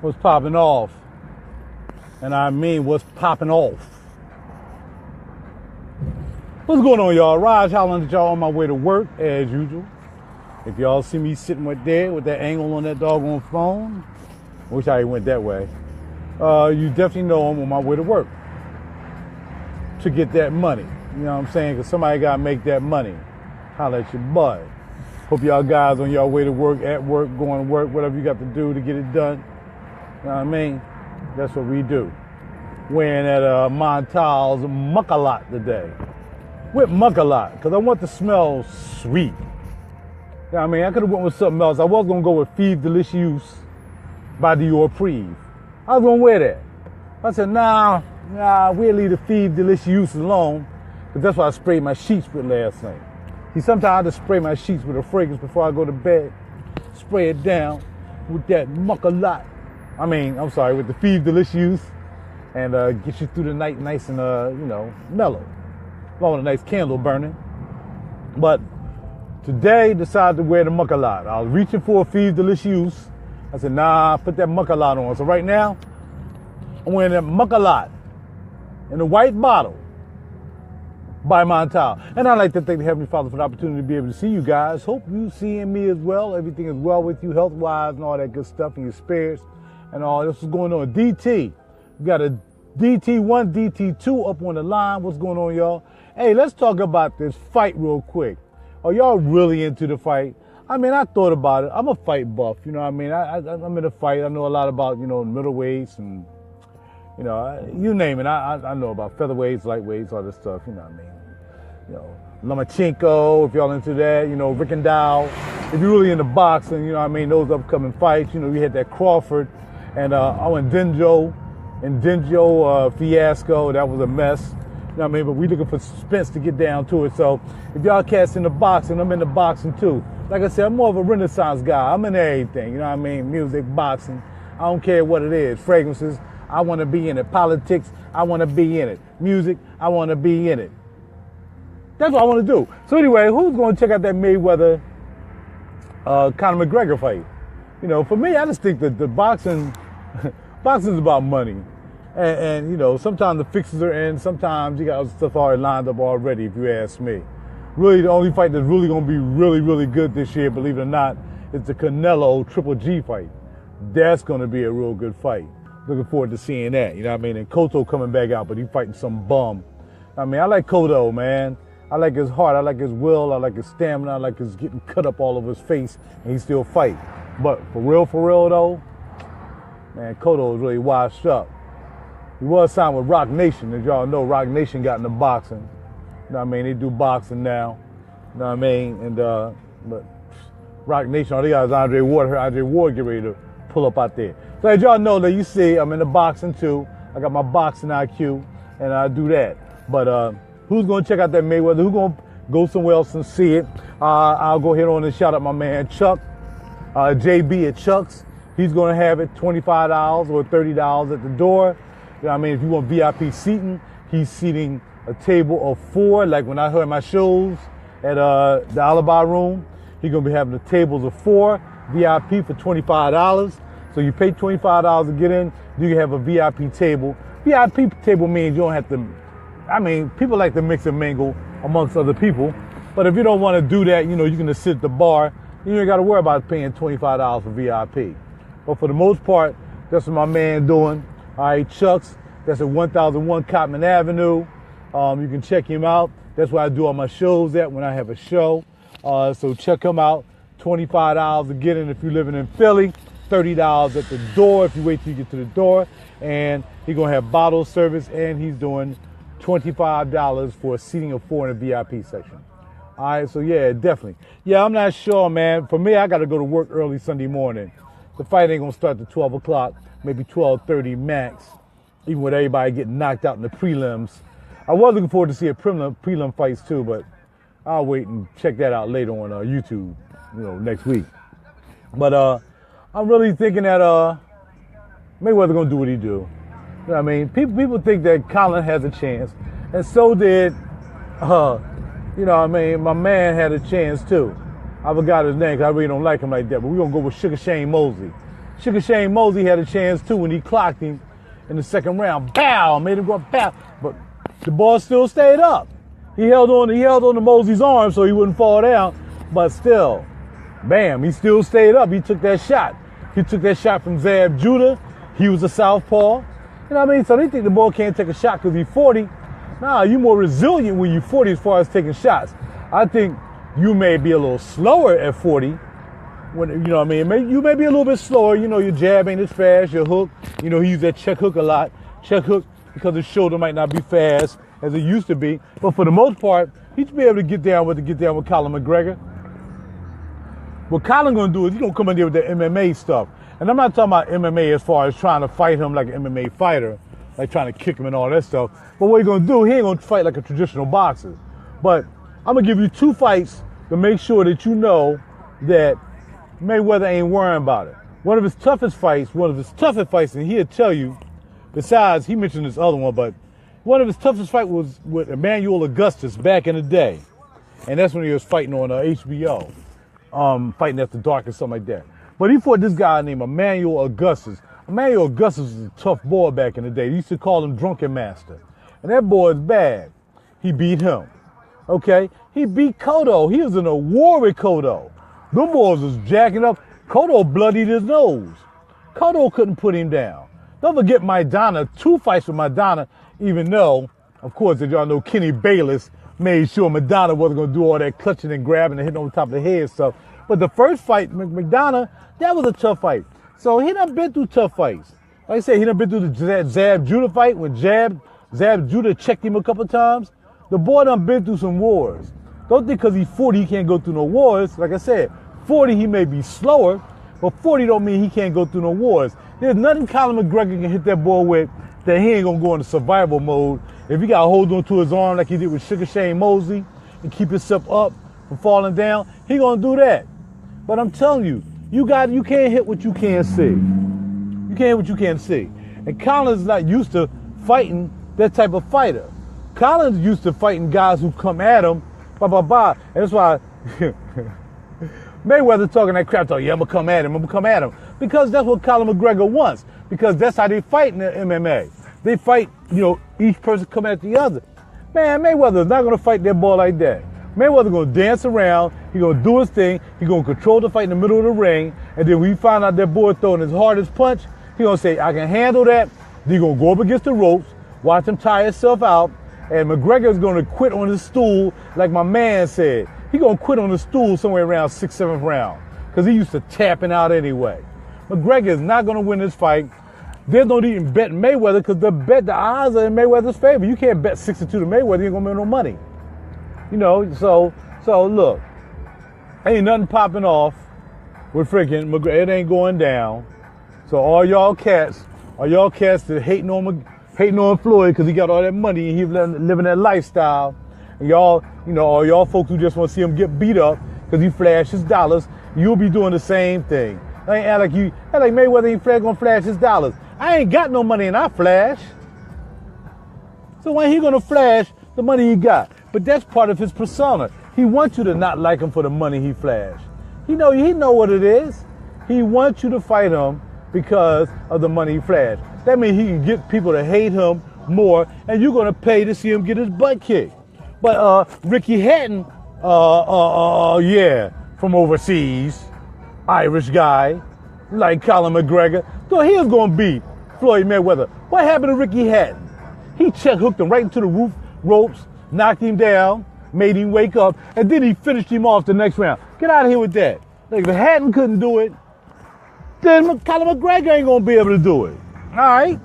what's popping off. And I mean what's popping off. What's going on, y'all? Raj hollering at y'all on my way to work, as usual. If y'all see me sitting right there with that angle on that doggone phone, wish I went that way, you definitely know I'm on my way to work to get that money. You know what I'm saying? Because somebody got to make that money. Holla at your boy. Hope y'all guys on your way to work, at work, going to work, whatever you got to do to get it done. You know what I mean? That's what we do. Wearing at Montal's Muckalot today. With Muckalot, because I want to smell sweet. You know what I mean? I could have went with something else. I was going to go with Feve Delicious by Dior Preve. I was going to wear that. I said, nah, we'll leave the Feve Delicious alone, because that's what I sprayed my sheets with last night. See, sometimes I just spray my sheets with a fragrance before I go to bed. Spray it down with that Muckalot. With the Feve Delicious, and get you through the night nice and, mellow. Along with a nice candle burning. But today, decided to wear the Muckalot. I was reaching for a Feve Delicious. I said, nah, put that Muckalot on. So right now, I'm wearing that Muckalot in a white bottle by Montal. And I'd like to thank the Heavenly Father for the opportunity to be able to see you guys. Hope you seeing me as well. Everything is well with you, health-wise, and all that good stuff, and your spirits, and all this is going on. DT, we got a DT1, DT2 up on the line. What's going on, y'all? Hey, let's talk about this fight real quick. Are y'all really into the fight? I mean, I thought about it. I'm a fight buff, you know what I mean? I'm in a fight. I know a lot about, middleweights and, you name it. I know about featherweights, lightweights, all this stuff, you know what I mean? Lomachenko, if y'all into that, Rickendall. If you're really into boxing, those upcoming fights, we had that Crawford and Denjo fiasco. That was a mess. You know what I mean? But we looking for suspense to get down to it. So if y'all cats into boxing, I'm into boxing too. Like I said, I'm more of a Renaissance guy. I'm into everything. You know what I mean? Music, boxing. I don't care what it is. Fragrances, I want to be in it. Politics, I want to be in it. Music, I want to be in it. That's what I want to do. So anyway, who's going to check out that Mayweather, Conor McGregor fight? For me, I just think that the boxing is about money. And sometimes the fixes are in, sometimes you got stuff already lined up already, if you ask me. Really, the only fight that's really going to be really, really good this year, believe it or not, is the Canelo Triple G fight. That's going to be a real good fight. Looking forward to seeing that, you know what I mean? And Cotto coming back out, but he's fighting some bum. I like Cotto, man. I like his heart, I like his will, I like his stamina, I like his getting cut up all over his face, and he still fight. But for real though, man, Cotto is really washed up. He was signed with Rock Nation. As y'all know, Rock Nation got into boxing. You know what I mean? They do boxing now. You know what I mean? And but Rock Nation, all they got is Andre Ward. Andre Ward get ready to pull up out there. So as y'all know, that you see, I'm into boxing too. I got my boxing IQ, and I do that. But who's gonna check out that Mayweather? Who's gonna go somewhere else and see it? I'll go ahead on and shout out my man Chuck, JB at Chuck's. He's gonna have it $25 or $30 at the door. You know what I mean? If you want VIP seating, he's seating a table of 4. Like when I heard my shows at the Alibi Room, he's going to be having the tables of 4 VIP for $25. So you pay $25 to get in, you can have a VIP table. VIP table means you don't have to, people like to mix and mingle amongst other people. But if you don't want to do that, you can just sit at the bar. You ain't got to worry about paying $25 for VIP. But for the most part, that's what my man doing. All right, Chuck's, that's at 1001 Cotman Avenue. You can check him out. That's where I do all my shows at when I have a show. So check him out. $25 to get in if you're living in Philly. $30 at the door if you wait till you get to the door. And he's going to have bottle service, and he's doing $25 for a seating of 4 in the VIP section. All right, so yeah, definitely. Yeah, I'm not sure, man. For me, I got to go to work early Sunday morning. The fight ain't going to start at 12 o'clock. Maybe 12:30 max, even with everybody getting knocked out in the prelims. I was looking forward to see a prelim fights too, but I'll wait and check that out later on YouTube, next week. But I'm really thinking that Mayweather gonna do what he do. You know what I mean? People think that Colin has a chance, and so did, my man had a chance too. I forgot his name because I really don't like him like that, but we're gonna go with Sugar Shane Mosley. Sugar Shane Mosley had a chance too when he clocked him in the second round. Bow, made him go bow. But the ball still stayed up. He held on to Mosley's arm so he wouldn't fall down. But still, bam, he still stayed up. He took that shot. He took that shot from Zab Judah. He was a southpaw. You know what I mean? So they think the boy can't take a shot because he's 40. Nah, you're more resilient when you're 40 as far as taking shots. I think you may be a little slower at 40. When, you know what I mean? You may be a little bit slower. You know, your jab ain't as fast. Your hook, you know, he used that check hook a lot. Check hook because his shoulder might not be fast as it used to be. But for the most part, he should be able to get down with Colin McGregor. What Colin gonna do is he's gonna come in there with that MMA stuff. And I'm not talking about MMA as far as trying to fight him like an MMA fighter, like trying to kick him and all that stuff. But what he's gonna do, he ain't gonna fight like a traditional boxer. But I'm gonna give you 2 fights to make sure that you know that Mayweather ain't worrying about it. One of his toughest fights, and he'll tell you, besides, he mentioned this other one, but one of his toughest fights was with Emmanuel Augustus back in the day. And that's when he was fighting on HBO. Fighting after dark or something like that. But he fought this guy named Emmanuel Augustus. Emmanuel Augustus was a tough boy back in the day. They used to call him Drunken Master. And that boy is bad. He beat him. Okay? He beat Cotto. He was in a war with Cotto. Them boys was jacking up. Cotto bloodied his nose. Cotto couldn't put him down. Don't forget Maidana, 2 fights with Maidana, even though, of course, as y'all know, Kenny Bayless made sure Madonna wasn't going to do all that clutching and grabbing and hitting on the top of the head and stuff. But the first fight, McDonough, that was a tough fight. So he done been through tough fights. Like I said, he done been through the Zab Judah fight when Zab Judah checked him a couple times. The boy done been through some wars. Don't think because he's 40 he can't go through no wars. Like I said, 40 he may be slower, but 40 don't mean he can't go through no wars. There's nothing Colin McGregor can hit that boy with that he ain't going to go into survival mode. If he got to hold on to his arm like he did with Sugar Shane Mosley and keep himself up from falling down, he going to do that. But I'm telling you, you can't hit what you can't see. You can't hit what you can't see. And Colin's not used to fighting that type of fighter. Colin's used to fighting guys who come at him, blah, blah, blah. And that's why Mayweather talking that crap, yeah, I'm going to come at him. Because that's what Colin McGregor wants. Because that's how they fight in the MMA. They fight, you know, each person come at the other. Man, Mayweather's not going to fight that ball like that. Mayweather's going to dance around. He's going to do his thing. He's going to control the fight in the middle of the ring. And then when he find out that boy throwing his hardest punch, he's going to say, I can handle that. Then he's going to go up against the ropes, watch him tire himself out. And McGregor's going to quit on his stool, like my man said. He's going to quit on the stool somewhere around 6th, 7th round. Because he used to tapping out anyway. McGregor is not going to win this fight. There's no need to bet Mayweather because the odds are in Mayweather's favor. You can't bet 62 to Mayweather. You ain't going to make no money. You know, so look, ain't nothing popping off with freaking McGregor. It ain't going down. So all y'all cats that hating on Floyd because he got all that money and he's living that lifestyle. And y'all, you know, all y'all folks who just want to see him get beat up because he flashes dollars, you'll be doing the same thing. I ain't act like Mayweather ain't gonna flash his dollars. I ain't got no money and I flash. So when he gonna flash the money he got? But that's part of his persona. He wants you to not like him for the money he flashed. He know what it is. He wants you to fight him because of the money he flashed. That means he can get people to hate him more, and you're gonna pay to see him get his butt kicked. But Ricky Hatton, from overseas, Irish guy, like Colin McGregor, so he was gonna beat Floyd Mayweather. What happened to Ricky Hatton? He check hooked him right into the ropes, knocked him down, made him wake up, and then he finished him off the next round. Get out of here with that. Like, if Hatton couldn't do it, then Colin McGregor ain't gonna be able to do it. All right?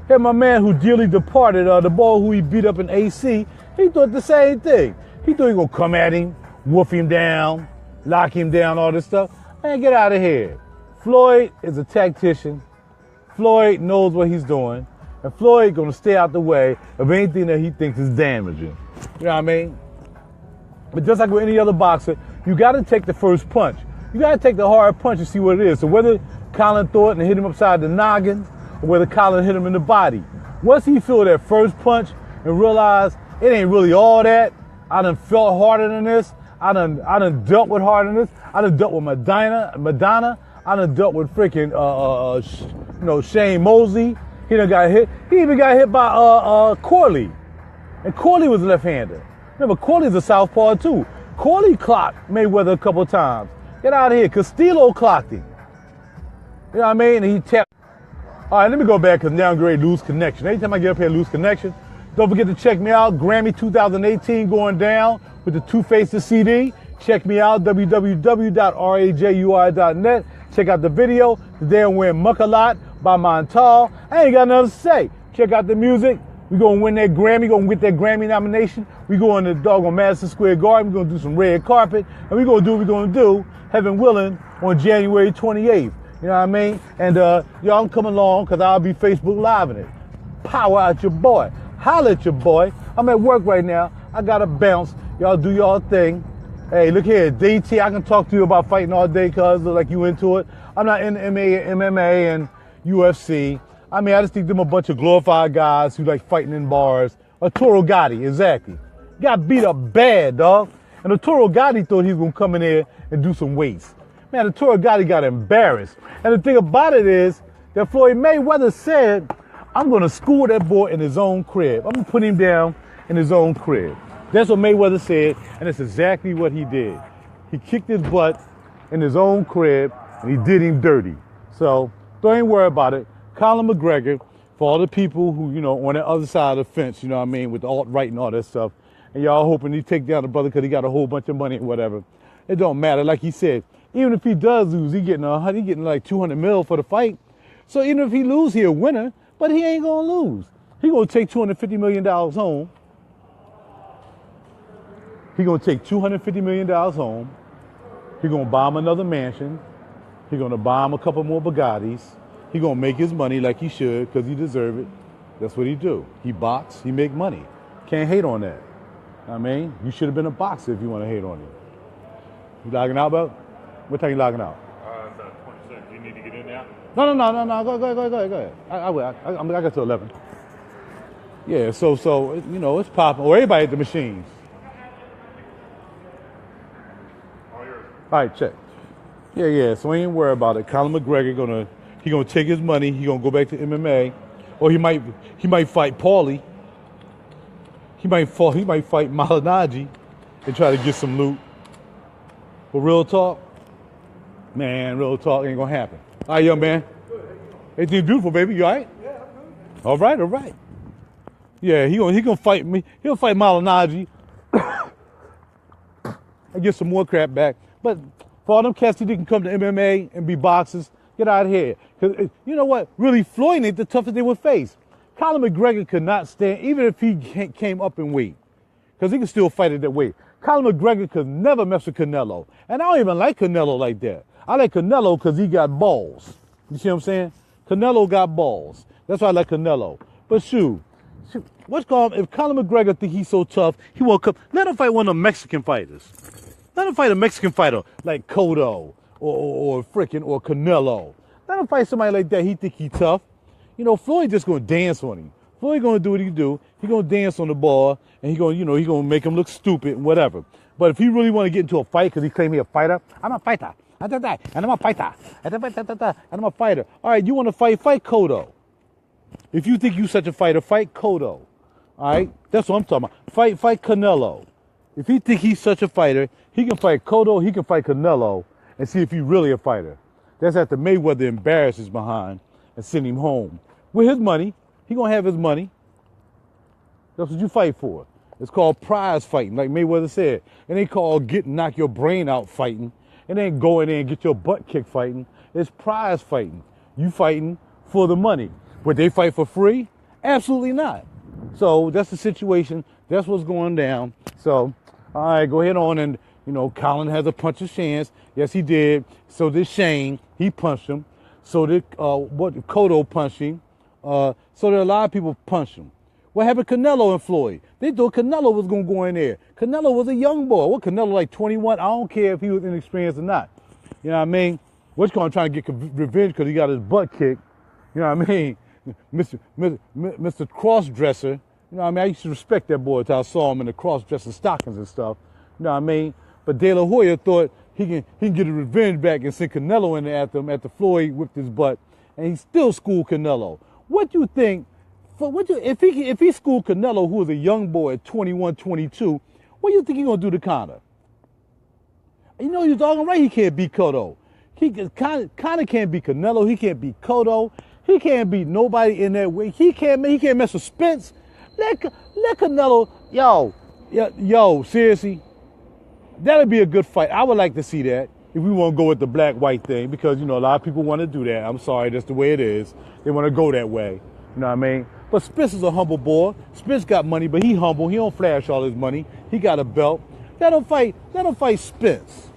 Had my man who dearly departed, the boy who he beat up in AC, he thought the same thing. He thought he was gonna come at him, woof him down, lock him down, all this stuff. Man, get out of here. Floyd is a tactician. Floyd knows what he's doing. And Floyd gonna stay out the way of anything that he thinks is damaging. You know what I mean? But just like with any other boxer, you gotta take the first punch. You gotta take the hard punch and see what it is. So whether Colin threw it and hit him upside the noggin, or whether Colin hit him in the body, once he feel that first punch and realize it ain't really all that, I done felt harder than this, I done dealt with harder than this, I done dealt with Madonna, I done dealt with freaking, Shane Mosley. He done got hit. He even got hit by Corley. And Corley was a left-hander. Remember, Corley's a southpaw too. Corley clocked Mayweather a couple times. Get out of here. Castillo clocked him. You know what I mean? And he tapped. All right, let me go back because now I'm going to lose connection. Anytime I get up here, I lose connection. Don't forget to check me out. Grammy 2018 going down with the Two Faces CD. Check me out, www.rajur.net. Check out the video. Today I'm wearing Muckalot by Montal. I ain't got nothing to say. Check out the music. We're going to win that Grammy. We're going to get that Grammy nomination. We're going to doggone Madison Square Garden. We're going to do some red carpet. And we're going to do what we're going to do, heaven willing, on January 28th. You know what I mean? And y'all come along because I'll be Facebook Living it. Power out your boy. Holla at your boy. I'm at work right now. I got to bounce. Y'all do y'all thing. Hey, look here, DT, I can talk to you about fighting all day because look like you into it. I'm not in MMA and UFC. I mean, I just think them a bunch of glorified guys who like fighting in bars. Arturo Gatti, exactly. Got beat up bad, dog. And Arturo Gatti thought he was going to come in there and do some weights. Man, Arturo Gatti got embarrassed. And the thing about it is that Floyd Mayweather said, I'm going to school that boy in his own crib. I'm going to put him down in his own crib. That's what Mayweather said, and it's exactly what he did. He kicked his butt in his own crib, and he did him dirty. So don't even worry about it. Colin McGregor, for all the people who, on the other side of the fence, with the alt-right and all that stuff, and y'all hoping he take down the brother because he got a whole bunch of money and whatever. It don't matter. Like he said, even if he does lose, he getting like 200 mil for the fight. So even if he lose, he a winner, but he ain't going to lose. He going to take $250 million home. He's going to take $250 million home. He's going to buy him another mansion. He's going to buy him a couple more Bugattis. He's going to make his money like he should because he deserve it. That's what he do. He box, he make money. Can't hate on that. I mean, you should have been a boxer if you want to hate on him. You logging out, bro? What time you logging out? About 20 seconds. Do you need to get in now? No. Go ahead. I will. I got to 11. Yeah, so it's popping. Or everybody at the machines. All right, check. Yeah. So ain't worry about it. Colin McGregor gonna take his money. He gonna go back to MMA, or he might fight Paulie. He might fight Malignaggi and try to get some loot. But real talk ain't gonna happen. All right, young man. Everything beautiful, baby. You all right? Yeah, I'm good. All right. Yeah, he gonna fight me. He'll fight Malignaggi and get some more crap back. But for all them cats who didn't come to MMA and be boxers, get out of here. Because you know what? Really, Floyd ain't the toughest they would face. Colin McGregor could not stand, even if he came up in weight, because he could still fight at that weight. Colin McGregor could never mess with Canelo. And I don't even like Canelo like that. I like Canelo because he got balls. You see what I'm saying? Canelo got balls. That's why I like Canelo. But shoot, what's going on? If Colin McGregor think he's so tough, he won't come. Let him fight one of the Mexican fighters. Let him fight a Mexican fighter like Cotto or Canelo. Let him fight somebody like that. He think he tough. Floyd just gonna dance on him. Floyd gonna do what he do. He gonna dance on the ball, and he gonna make him look stupid and whatever. But if he really want to get into a fight because he claim he a fighter, I'm a fighter. And I'm a fighter. And I'm a fighter. All right, you want to fight Cotto. If you think you such a fighter, fight Cotto. All right, that's what I'm talking about. Fight Canelo. If he think he's such a fighter, he can fight Cotto, he can fight Canelo, and see if he's really a fighter. That's after Mayweather embarrasses behind and send him home. With his money, he gonna have his money. That's what you fight for. It's called prize fighting, like Mayweather said. It ain't called knock your brain out fighting. It ain't go in there and get your butt kicked fighting. It's prize fighting. You fighting for the money. Would they fight for free? Absolutely not. So that's the situation. That's what's going down. So, all right, go ahead on and, Colin has a puncher's chance. Yes, he did. So did Shane. He punched him. So did Cotto punched him. So did a lot of people punched him. What happened to Canelo and Floyd? They thought Canelo was going to go in there. Canelo was a young boy. What, Canelo like 21? I don't care if he was inexperienced or not. You know what I mean? What's going to try to get revenge because he got his butt kicked. You know what I mean? Mr. Cross-dresser. You know what I mean? I used to respect that boy until I saw him in the cross-dresser stockings and stuff. You know what I mean? But De La Hoya thought he can get his revenge back and send Canelo in there after Floyd whipped his butt, and he still schooled Canelo. What do you think? If he schooled Canelo, who was a young boy at 21, 22, what do you think he gonna do to Conor? You know you're talking right. He can't beat Cotto. Conor can't beat Canelo. He can't beat Cotto. He can't beat nobody in that way. He can't mess with Spence. Let Canelo, yo, seriously, that'd be a good fight. I would like to see that if we want to go with the black-white thing, because, you know, a lot of people want to do that. I'm sorry, that's the way it is. They want to go that way. You know what I mean? But Spence is a humble boy. Spence got money, but he humble. He don't flash all his money. He got a belt. Let him fight Spence.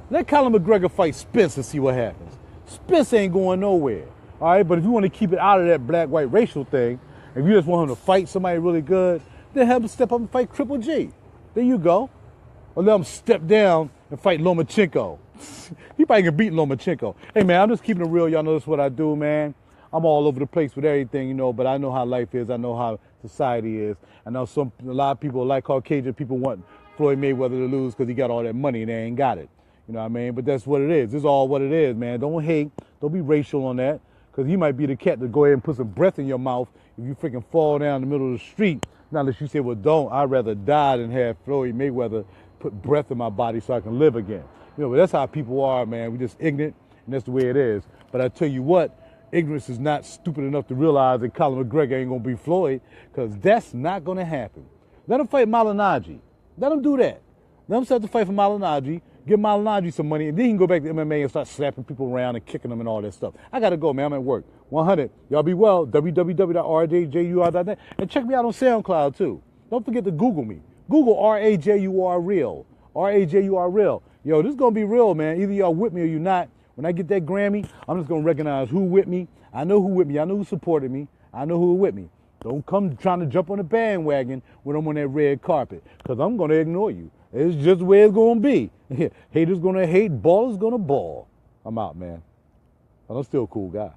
Let Conor McGregor fight Spence and see what happens. Spence ain't going nowhere. All right, but if you want to keep it out of that black-white racial thing, if you just want him to fight somebody really good, then have him step up and fight Triple G. There you go. Or let him step down and fight Lomachenko. He probably can beat Lomachenko. Hey, man, I'm just keeping it real. Y'all know this is what I do, man. I'm all over the place with everything, you know, but I know how life is. I know how society is. I know a lot of people, like Caucasian people, want Floyd Mayweather to lose because he got all that money and they ain't got it. You know what I mean? But that's what it is. This is all what it is, man. Don't hate. Don't be racial on that, because he might be the cat to go ahead and put some breath in your mouth if you freaking fall down the middle of the street. Not unless you say, well, don't. I'd rather die than have Floyd Mayweather put breath in my body so I can live again. You know, but that's how people are, man. We're just ignorant, and that's the way it is. But I tell you what, ignorance is not stupid enough to realize that Conor McGregor ain't going to beat Floyd, because that's not going to happen. Let him fight Malignaggi. Let him do that. Let him start to fight for Malignaggi, give Malignaggi some money, and then he can go back to MMA and start slapping people around and kicking them and all that stuff. I got to go, man. I'm at work. 100. Y'all be well. www.rajur.net. And check me out on SoundCloud, too. Don't forget to Google me. Google RaJuR Real. RaJuR Real. Yo, this is going to be real, man. Either y'all with me or you not. When I get that Grammy, I'm just going to recognize who with me. I know who with me. I know who supported me. I know who with me. Don't come trying to jump on the bandwagon when I'm on that red carpet, because I'm going to ignore you. It's just the way it's going to be. Haters going to hate, ballers going to ball. I'm out, man. But I'm still a cool guy.